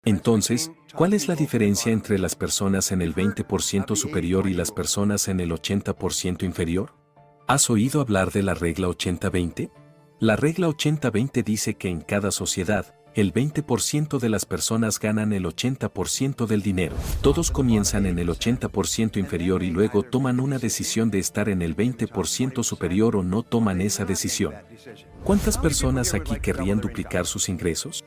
Entonces, ¿cuál es la diferencia entre las personas en el 20% superior y las personas en el 80% inferior? ¿Has oído hablar de la regla 80-20? La regla 80-20 dice que en cada sociedad, el 20% de las personas ganan el 80% del dinero. Todos comienzan en el 80% inferior y luego toman una decisión de estar en el 20% superior o no toman esa decisión. ¿Cuántas personas aquí querrían duplicar sus ingresos?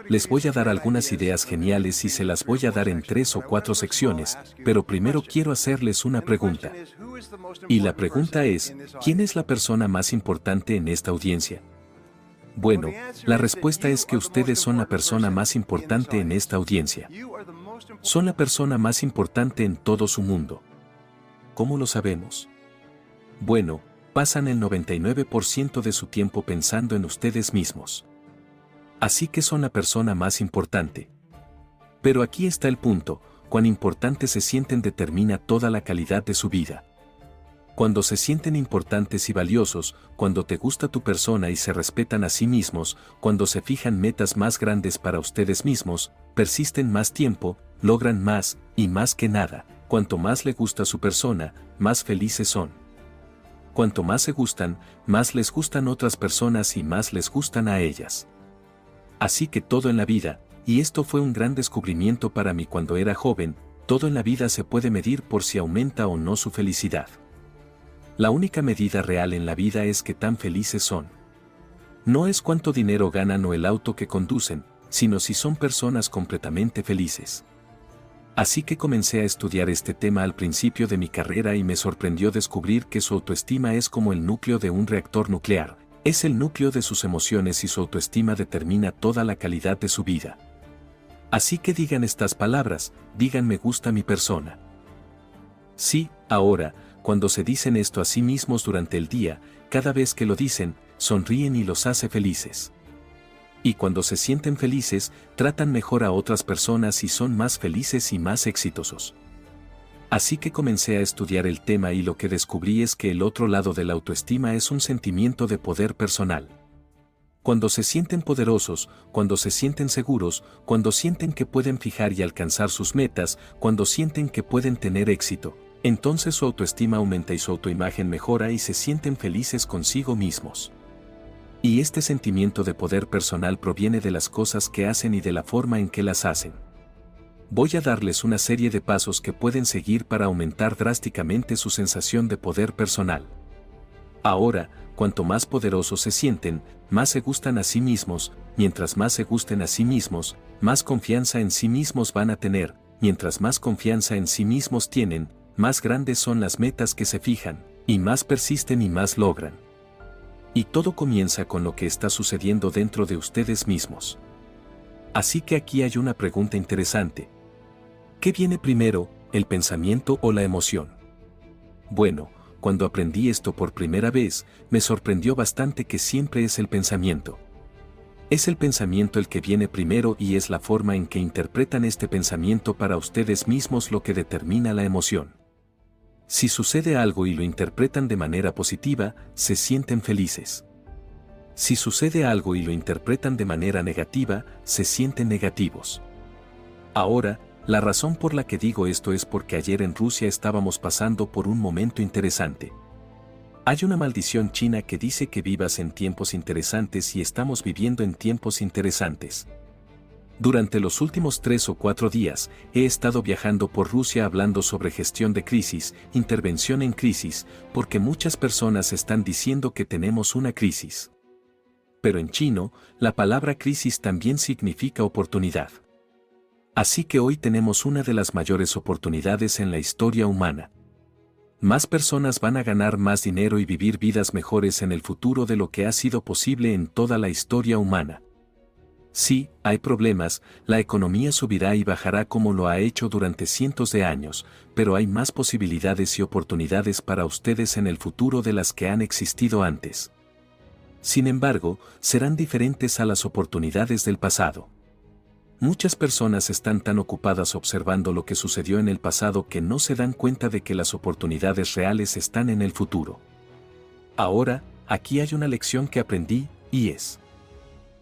Les voy a dar algunas ideas geniales y se las voy a dar en 3 o 4 secciones, pero primero quiero hacerles una pregunta. Y la pregunta es, ¿quién es la persona más importante en esta audiencia? Bueno, la respuesta es que ustedes son la persona más importante en esta audiencia. Son la persona más importante en todo su mundo. ¿Cómo lo sabemos? Bueno, pasan el 99% de su tiempo pensando en ustedes mismos. Así que son la persona más importante. Pero aquí está el punto, cuán importantes se sienten determina toda la calidad de su vida. Cuando se sienten importantes y valiosos, cuando te gusta tu persona y se respetan a sí mismos, cuando se fijan metas más grandes para ustedes mismos, persisten más tiempo, logran más, y más que nada, cuanto más le gusta su persona, más felices son. Cuanto más se gustan, más les gustan otras personas y más les gustan a ellas. Así que todo en la vida, y esto fue un gran descubrimiento para mí cuando era joven, todo en la vida se puede medir por si aumenta o no su felicidad. La única medida real en la vida es qué tan felices son. No es cuánto dinero ganan o el auto que conducen, sino si son personas completamente felices. Así que comencé a estudiar este tema al principio de mi carrera y me sorprendió descubrir que su autoestima es como el núcleo de un reactor nuclear. Es el núcleo de sus emociones y su autoestima determina toda la calidad de su vida. Así que digan estas palabras, digan me gusta mi persona. Sí, ahora, cuando se dicen esto a sí mismos durante el día, cada vez que lo dicen, sonríen y los hace felices. Y cuando se sienten felices, tratan mejor a otras personas y son más felices y más exitosos. Así que comencé a estudiar el tema y lo que descubrí es que el otro lado de la autoestima es un sentimiento de poder personal. Cuando se sienten poderosos, cuando se sienten seguros, cuando sienten que pueden fijar y alcanzar sus metas, cuando sienten que pueden tener éxito, entonces su autoestima aumenta y su autoimagen mejora y se sienten felices consigo mismos. Y este sentimiento de poder personal proviene de las cosas que hacen y de la forma en que las hacen. Voy a darles una serie de pasos que pueden seguir para aumentar drásticamente su sensación de poder personal. Ahora, cuanto más poderosos se sienten, más se gustan a sí mismos, mientras más se gusten a sí mismos, más confianza en sí mismos van a tener, mientras más confianza en sí mismos tienen, más grandes son las metas que se fijan, y más persisten y más logran. Y todo comienza con lo que está sucediendo dentro de ustedes mismos. Así que aquí hay una pregunta interesante. ¿Qué viene primero, el pensamiento o la emoción? Bueno, cuando aprendí esto por primera vez, me sorprendió bastante que siempre es el pensamiento. Es el pensamiento el que viene primero y es la forma en que interpretan este pensamiento para ustedes mismos lo que determina la emoción. Si sucede algo y lo interpretan de manera positiva, se sienten felices. Si sucede algo y lo interpretan de manera negativa, se sienten negativos. Ahora, la razón por la que digo esto es porque ayer en Rusia estábamos pasando por un momento interesante. Hay una maldición china que dice que vivas en tiempos interesantes y estamos viviendo en tiempos interesantes. Durante los últimos 3 o 4 días, he estado viajando por Rusia hablando sobre gestión de crisis, intervención en crisis, porque muchas personas están diciendo que tenemos una crisis. Pero en chino, la palabra crisis también significa oportunidad. Así que hoy tenemos una de las mayores oportunidades en la historia humana. Más personas van a ganar más dinero y vivir vidas mejores en el futuro de lo que ha sido posible en toda la historia humana. Sí, hay problemas, la economía subirá y bajará como lo ha hecho durante cientos de años, pero hay más posibilidades y oportunidades para ustedes en el futuro de las que han existido antes. Sin embargo, serán diferentes a las oportunidades del pasado. Muchas personas están tan ocupadas observando lo que sucedió en el pasado que no se dan cuenta de que las oportunidades reales están en el futuro. Ahora, aquí hay una lección que aprendí, y es: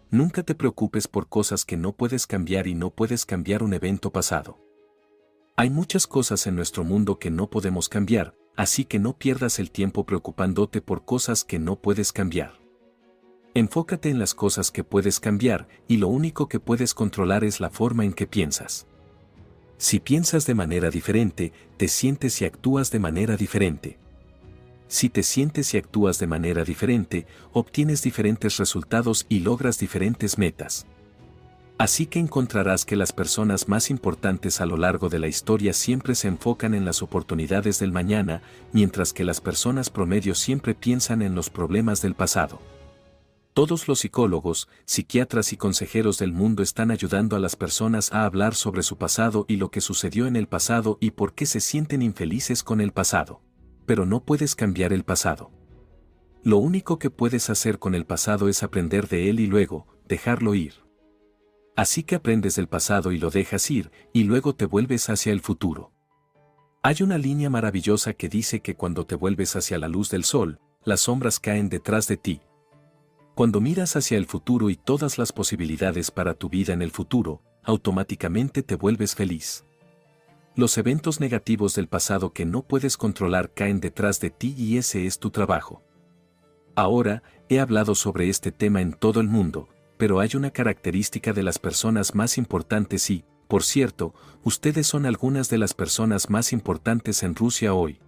nunca te preocupes por cosas que no puedes cambiar y no puedes cambiar un evento pasado. Hay muchas cosas en nuestro mundo que no podemos cambiar, así que no pierdas el tiempo preocupándote por cosas que no puedes cambiar. Enfócate en las cosas que puedes cambiar, y lo único que puedes controlar es la forma en que piensas. Si piensas de manera diferente, te sientes y actúas de manera diferente. Si te sientes y actúas de manera diferente, obtienes diferentes resultados y logras diferentes metas. Así que encontrarás que las personas más importantes a lo largo de la historia siempre se enfocan en las oportunidades del mañana, mientras que las personas promedio siempre piensan en los problemas del pasado. Todos los psicólogos, psiquiatras y consejeros del mundo están ayudando a las personas a hablar sobre su pasado y lo que sucedió en el pasado y por qué se sienten infelices con el pasado. Pero no puedes cambiar el pasado. Lo único que puedes hacer con el pasado es aprender de él y luego, dejarlo ir. Así que aprendes del pasado y lo dejas ir, y luego te vuelves hacia el futuro. Hay una línea maravillosa que dice que cuando te vuelves hacia la luz del sol, las sombras caen detrás de ti. Cuando miras hacia el futuro y todas las posibilidades para tu vida en el futuro, automáticamente te vuelves feliz. Los eventos negativos del pasado que no puedes controlar caen detrás de ti y ese es tu trabajo. Ahora, he hablado sobre este tema en todo el mundo, pero hay una característica de las personas más importantes y, por cierto, ustedes son algunas de las personas más importantes en Rusia hoy.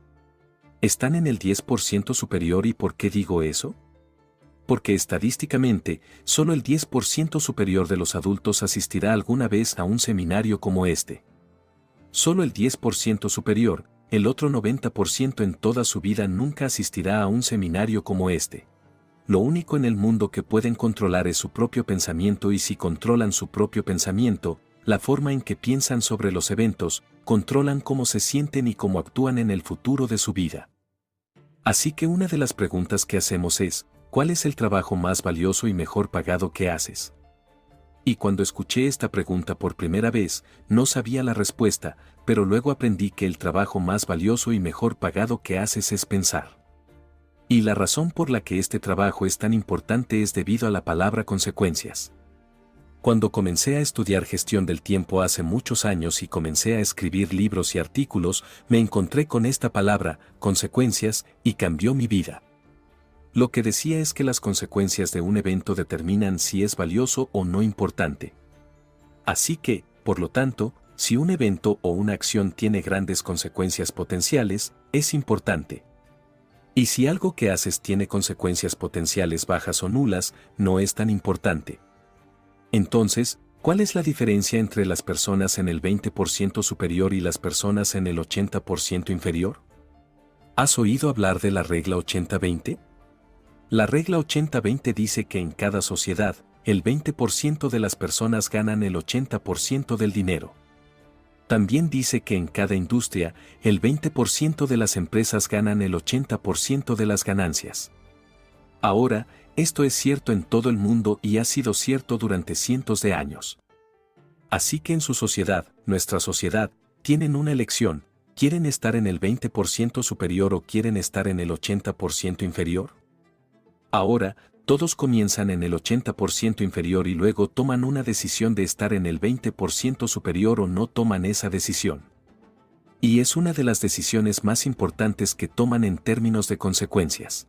Están en el 10% superior. ¿Y por qué digo eso? Porque estadísticamente, solo el 10% superior de los adultos asistirá alguna vez a un seminario como este. Solo el 10% superior, el otro 90% en toda su vida nunca asistirá a un seminario como este. Lo único en el mundo que pueden controlar es su propio pensamiento y si controlan su propio pensamiento, la forma en que piensan sobre los eventos, controlan cómo se sienten y cómo actúan en el futuro de su vida. Así que una de las preguntas que hacemos es, ¿cuál es el trabajo más valioso y mejor pagado que haces? Y cuando escuché esta pregunta por primera vez, no sabía la respuesta, pero luego aprendí que el trabajo más valioso y mejor pagado que haces es pensar. Y la razón por la que este trabajo es tan importante es debido a la palabra consecuencias. Cuando comencé a estudiar gestión del tiempo hace muchos años y comencé a escribir libros y artículos, me encontré con esta palabra, consecuencias, y cambió mi vida. Lo que decía es que las consecuencias de un evento determinan si es valioso o no importante. Así que, por lo tanto, si un evento o una acción tiene grandes consecuencias potenciales, es importante. Y si algo que haces tiene consecuencias potenciales bajas o nulas, no es tan importante. Entonces, ¿cuál es la diferencia entre las personas en el 20% superior y las personas en el 80% inferior? ¿Has oído hablar de la regla 80-20? La regla 80-20 dice que en cada sociedad, el 20% de las personas ganan el 80% del dinero. También dice que en cada industria, el 20% de las empresas ganan el 80% de las ganancias. Ahora, esto es cierto en todo el mundo y ha sido cierto durante cientos de años. Así que en su sociedad, nuestra sociedad, tienen una elección: ¿quieren estar en el 20% superior o quieren estar en el 80% inferior? Ahora, todos comienzan en el 80% inferior y luego toman una decisión de estar en el 20% superior o no toman esa decisión. Y es una de las decisiones más importantes que toman en términos de consecuencias.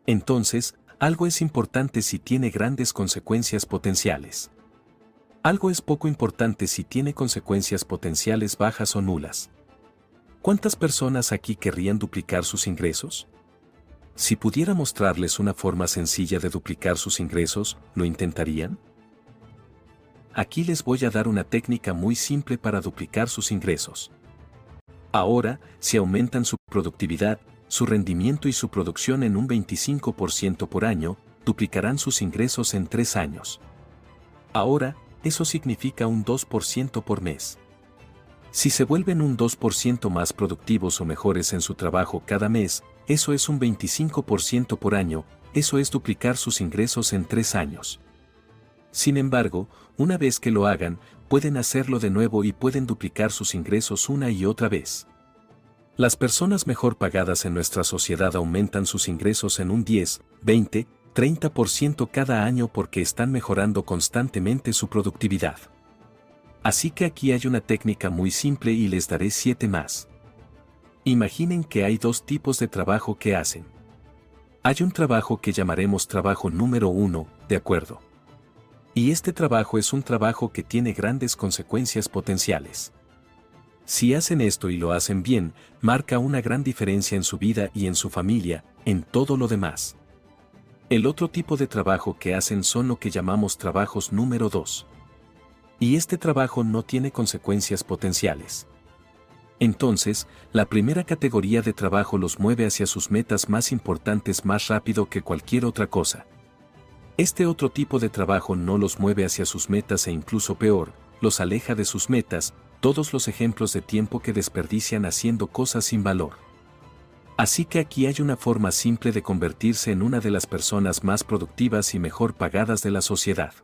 Entonces, algo es importante si tiene grandes consecuencias potenciales. Algo es poco importante si tiene consecuencias potenciales bajas o nulas. ¿Cuántas personas aquí querrían duplicar sus ingresos? Si pudiera mostrarles una forma sencilla de duplicar sus ingresos, ¿lo intentarían? Aquí les voy a dar una técnica muy simple para duplicar sus ingresos. Ahora, si aumentan su productividad, su rendimiento y su producción en un 25% por año, duplicarán sus ingresos en 3 años. Ahora, eso significa un 2% por mes. Si se vuelven un 2% más productivos o mejores en su trabajo cada mes, eso es un 25% por año, eso es duplicar sus ingresos en 3 años. Sin embargo, una vez que lo hagan, pueden hacerlo de nuevo y pueden duplicar sus ingresos una y otra vez. Las personas mejor pagadas en nuestra sociedad aumentan sus ingresos en un 10, 20, 30% cada año porque están mejorando constantemente su productividad. Así que aquí hay una técnica muy simple y les daré 7 más. Imaginen que hay 2 tipos de trabajo que hacen. Hay un trabajo que llamaremos trabajo número 1, ¿de acuerdo? Y este trabajo es un trabajo que tiene grandes consecuencias potenciales. Si hacen esto y lo hacen bien, marca una gran diferencia en su vida y en su familia, en todo lo demás. El otro tipo de trabajo que hacen son lo que llamamos trabajos número 2. Y este trabajo no tiene consecuencias potenciales. Entonces, la primera categoría de trabajo los mueve hacia sus metas más importantes más rápido que cualquier otra cosa. Este otro tipo de trabajo no los mueve hacia sus metas e incluso peor, los aleja de sus metas, todos los ejemplos de tiempo que desperdician haciendo cosas sin valor. Así que aquí hay una forma simple de convertirse en una de las personas más productivas y mejor pagadas de la sociedad.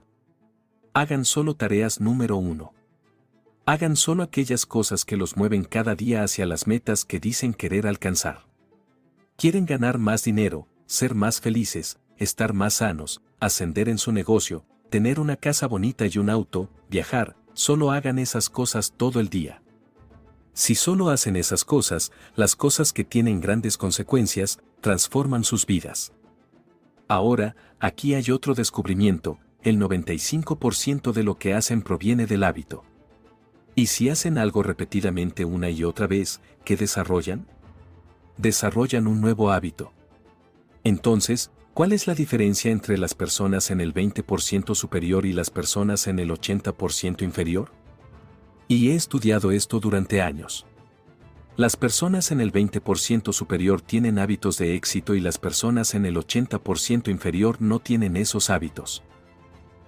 Hagan solo tareas número 1. Hagan solo aquellas cosas que los mueven cada día hacia las metas que dicen querer alcanzar. Quieren ganar más dinero, ser más felices, estar más sanos, ascender en su negocio, tener una casa bonita y un auto, viajar, solo hagan esas cosas todo el día. Si solo hacen esas cosas, las cosas que tienen grandes consecuencias, transforman sus vidas. Ahora, aquí hay otro descubrimiento, el 95% de lo que hacen proviene del hábito. ¿Y si hacen algo repetidamente una y otra vez, qué desarrollan? Desarrollan un nuevo hábito. Entonces, ¿cuál es la diferencia entre las personas en el 20% superior y las personas en el 80% inferior? Y he estudiado esto durante años. Las personas en el 20% superior tienen hábitos de éxito y las personas en el 80% inferior no tienen esos hábitos.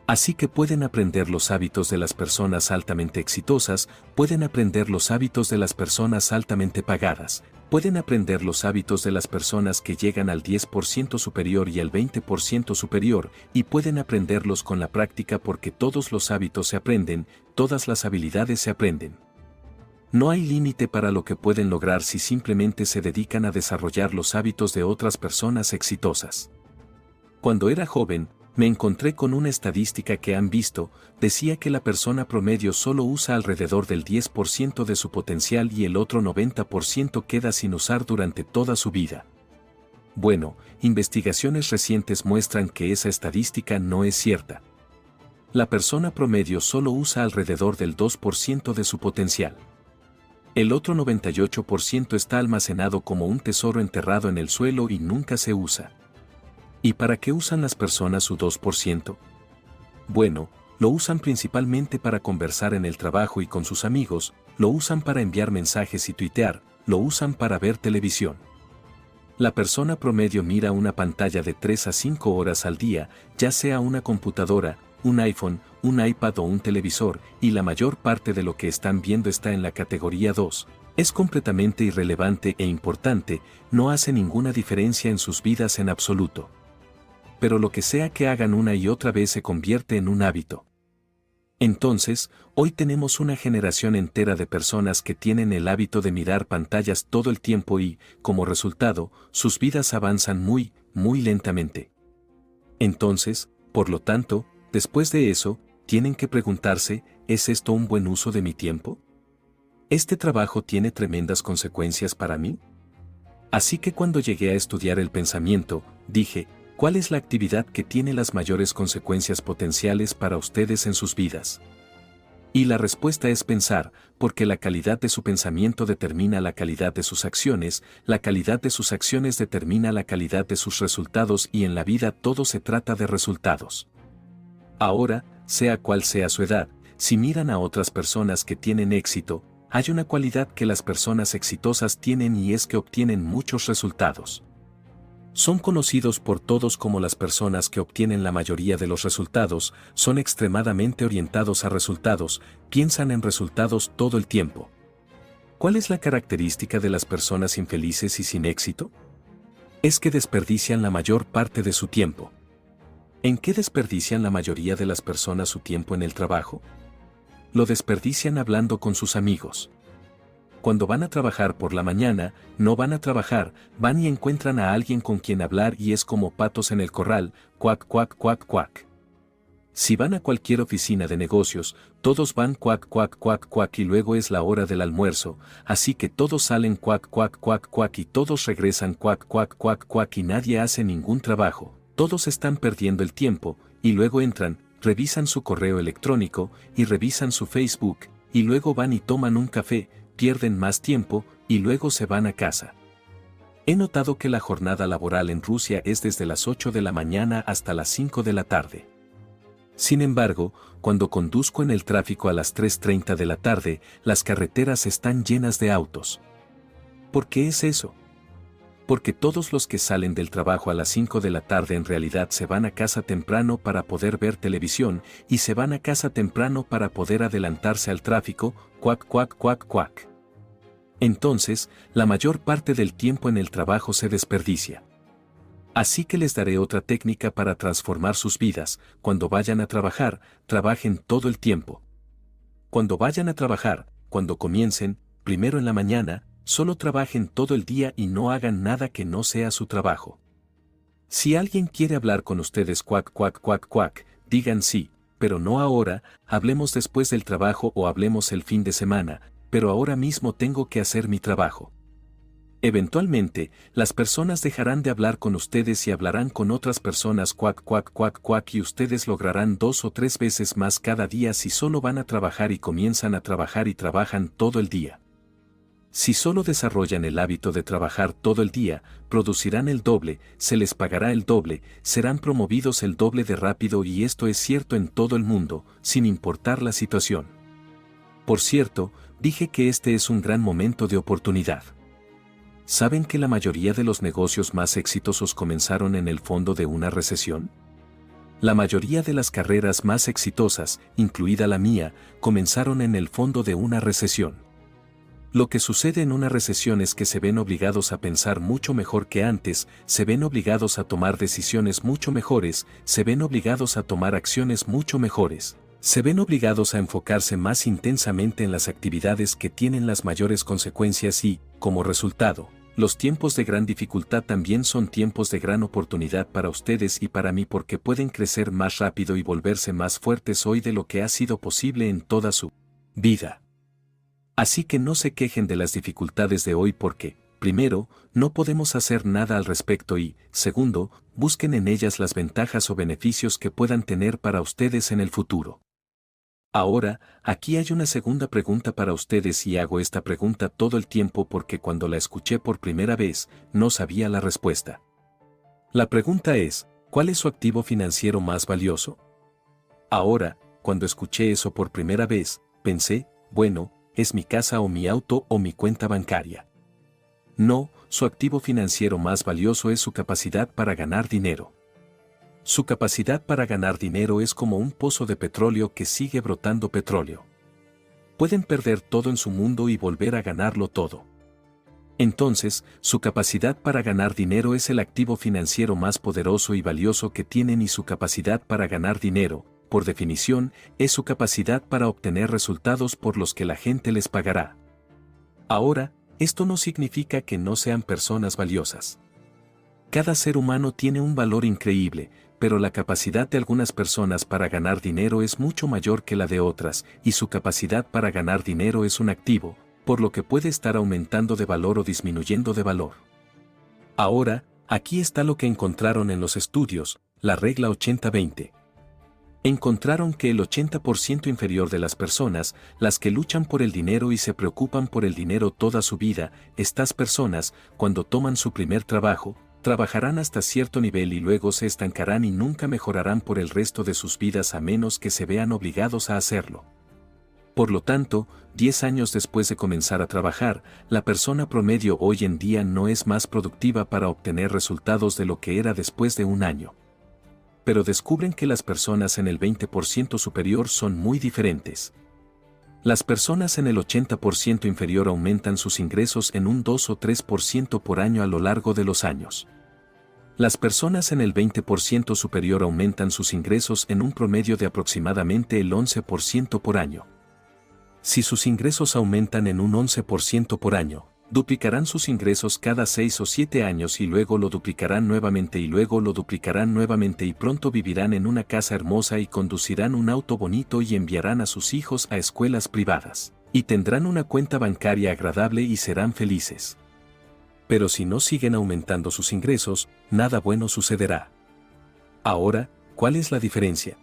Así que pueden aprender los hábitos de las personas altamente exitosas, pueden aprender los hábitos de las personas altamente pagadas, pueden aprender los hábitos de las personas que llegan al 10% superior y al 20% superior, y pueden aprenderlos con la práctica porque todos los hábitos se aprenden, todas las habilidades se aprenden. No hay límite para lo que pueden lograr si simplemente se dedican a desarrollar los hábitos de otras personas exitosas. Cuando era joven, me encontré con una estadística que han visto, decía que la persona promedio solo usa alrededor del 10% de su potencial y el otro 90% queda sin usar durante toda su vida. Bueno, investigaciones recientes muestran que esa estadística no es cierta. La persona promedio solo usa alrededor del 2% de su potencial. El otro 98% está almacenado como un tesoro enterrado en el suelo y nunca se usa. ¿Y para qué usan las personas su 2%? Bueno, lo usan principalmente para conversar en el trabajo y con sus amigos, lo usan para enviar mensajes y tuitear, lo usan para ver televisión. La persona promedio mira una pantalla de 3 a 5 horas al día, ya sea una computadora, un iPhone, un iPad o un televisor, y la mayor parte de lo que están viendo está en la categoría 2. Es completamente irrelevante e importante, no hace ninguna diferencia en sus vidas en absoluto. Pero lo que sea que hagan una y otra vez se convierte en un hábito. Entonces, hoy tenemos una generación entera de personas que tienen el hábito de mirar pantallas todo el tiempo y, como resultado, sus vidas avanzan muy, muy lentamente. Entonces, por lo tanto, después de eso, tienen que preguntarse, ¿es esto un buen uso de mi tiempo? ¿Este trabajo tiene tremendas consecuencias para mí? Así que cuando llegué a estudiar el pensamiento, dije, ¿cuál es la actividad que tiene las mayores consecuencias potenciales para ustedes en sus vidas? Y la respuesta es pensar, porque la calidad de su pensamiento determina la calidad de sus acciones, la calidad de sus acciones determina la calidad de sus resultados y en la vida todo se trata de resultados. Ahora, sea cual sea su edad, si miran a otras personas que tienen éxito, hay una cualidad que las personas exitosas tienen y es que obtienen muchos resultados. Son conocidos por todos como las personas que obtienen la mayoría de los resultados, son extremadamente orientados a resultados, piensan en resultados todo el tiempo. ¿Cuál es la característica de las personas infelices y sin éxito? Es que desperdician la mayor parte de su tiempo. ¿En qué desperdician la mayoría de las personas su tiempo en el trabajo? Lo desperdician hablando con sus amigos. Cuando van a trabajar por la mañana, no van a trabajar, van y encuentran a alguien con quien hablar y es como patos en el corral, cuac, cuac, cuac, cuac. Si van a cualquier oficina de negocios, todos van cuac, cuac, cuac, cuac y luego es la hora del almuerzo, así que todos salen cuac, cuac, cuac, cuac y todos regresan cuac, cuac, cuac, cuac y nadie hace ningún trabajo. Todos están perdiendo el tiempo, y luego entran, revisan su correo electrónico, y revisan su Facebook, y luego van y toman un café, pierden más tiempo, y luego se van a casa. He notado que la jornada laboral en Rusia es desde las 8 de la mañana hasta las 5 de la tarde. Sin embargo, cuando conduzco en el tráfico a las 3:30 de la tarde, las carreteras están llenas de autos. ¿Por qué es eso? Porque todos los que salen del trabajo a las 5 de la tarde en realidad se van a casa temprano para poder ver televisión y se van a casa temprano para poder adelantarse al tráfico, cuac, cuac, cuac, cuac. Entonces, la mayor parte del tiempo en el trabajo se desperdicia. Así que les daré otra técnica para transformar sus vidas. Cuando vayan a trabajar, trabajen todo el tiempo. Cuando vayan a trabajar, cuando comiencen, primero en la mañana, solo trabajen todo el día y no hagan nada que no sea su trabajo. Si alguien quiere hablar con ustedes cuac, cuac, cuac, cuac, digan sí, pero no ahora, hablemos después del trabajo o hablemos el fin de semana, pero ahora mismo tengo que hacer mi trabajo. Eventualmente, las personas dejarán de hablar con ustedes y hablarán con otras personas cuac, cuac, cuac, cuac y ustedes lograrán 2 o 3 veces más cada día si solo van a trabajar y comienzan a trabajar y trabajan todo el día. Si solo desarrollan el hábito de trabajar todo el día, producirán el doble, se les pagará el doble, serán promovidos el doble de rápido y esto es cierto en todo el mundo, sin importar la situación. Por cierto, dije que este es un gran momento de oportunidad. ¿Saben que la mayoría de los negocios más exitosos comenzaron en el fondo de una recesión? La mayoría de las carreras más exitosas, incluida la mía, comenzaron en el fondo de una recesión. Lo que sucede en una recesión es que se ven obligados a pensar mucho mejor que antes, se ven obligados a tomar decisiones mucho mejores, se ven obligados a tomar acciones mucho mejores, se ven obligados a enfocarse más intensamente en las actividades que tienen las mayores consecuencias y, como resultado, los tiempos de gran dificultad también son tiempos de gran oportunidad para ustedes y para mí porque pueden crecer más rápido y volverse más fuertes hoy de lo que ha sido posible en toda su vida. Así que no se quejen de las dificultades de hoy porque, primero, no podemos hacer nada al respecto y, segundo, busquen en ellas las ventajas o beneficios que puedan tener para ustedes en el futuro. Ahora, aquí hay una segunda pregunta para ustedes y hago esta pregunta todo el tiempo porque cuando la escuché por primera vez, no sabía la respuesta. La pregunta es, ¿cuál es su activo financiero más valioso? Ahora, cuando escuché eso por primera vez, pensé, bueno, es mi casa o mi auto o mi cuenta bancaria. No, su activo financiero más valioso es su capacidad para ganar dinero. Su capacidad para ganar dinero es como un pozo de petróleo que sigue brotando petróleo. Pueden perder todo en su mundo y volver a ganarlo todo. Entonces, su capacidad para ganar dinero es el activo financiero más poderoso y valioso que tienen y su capacidad para ganar dinero, por definición, es su capacidad para obtener resultados por los que la gente les pagará. Ahora, esto no significa que no sean personas valiosas. Cada ser humano tiene un valor increíble, pero la capacidad de algunas personas para ganar dinero es mucho mayor que la de otras, y su capacidad para ganar dinero es un activo, por lo que puede estar aumentando de valor o disminuyendo de valor. Ahora, aquí está lo que encontraron en los estudios, la regla 80-20. Encontraron que el 80% inferior de las personas, las que luchan por el dinero y se preocupan por el dinero toda su vida, estas personas, cuando toman su primer trabajo, trabajarán hasta cierto nivel y luego se estancarán y nunca mejorarán por el resto de sus vidas a menos que se vean obligados a hacerlo. Por lo tanto, 10 años después de comenzar a trabajar, la persona promedio hoy en día no es más productiva para obtener resultados de lo que era después de un año. Pero descubren que las personas en el 20% superior son muy diferentes. Las personas en el 80% inferior aumentan sus ingresos en un 2 o 3% por año a lo largo de los años. Las personas en el 20% superior aumentan sus ingresos en un promedio de aproximadamente el 11% por año. Si sus ingresos aumentan en un 11% por año, duplicarán sus ingresos cada 6 o 7 años y luego lo duplicarán nuevamente y luego lo duplicarán nuevamente y pronto vivirán en una casa hermosa y conducirán un auto bonito y enviarán a sus hijos a escuelas privadas. Y tendrán una cuenta bancaria agradable y serán felices. Pero si no siguen aumentando sus ingresos, nada bueno sucederá. Ahora, ¿cuál es la diferencia?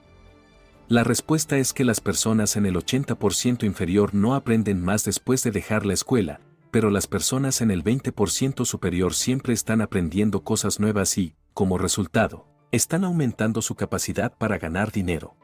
La respuesta es que las personas en el 80% inferior no aprenden más después de dejar la escuela, pero las personas en el 20% superior siempre están aprendiendo cosas nuevas y, como resultado, están aumentando su capacidad para ganar dinero.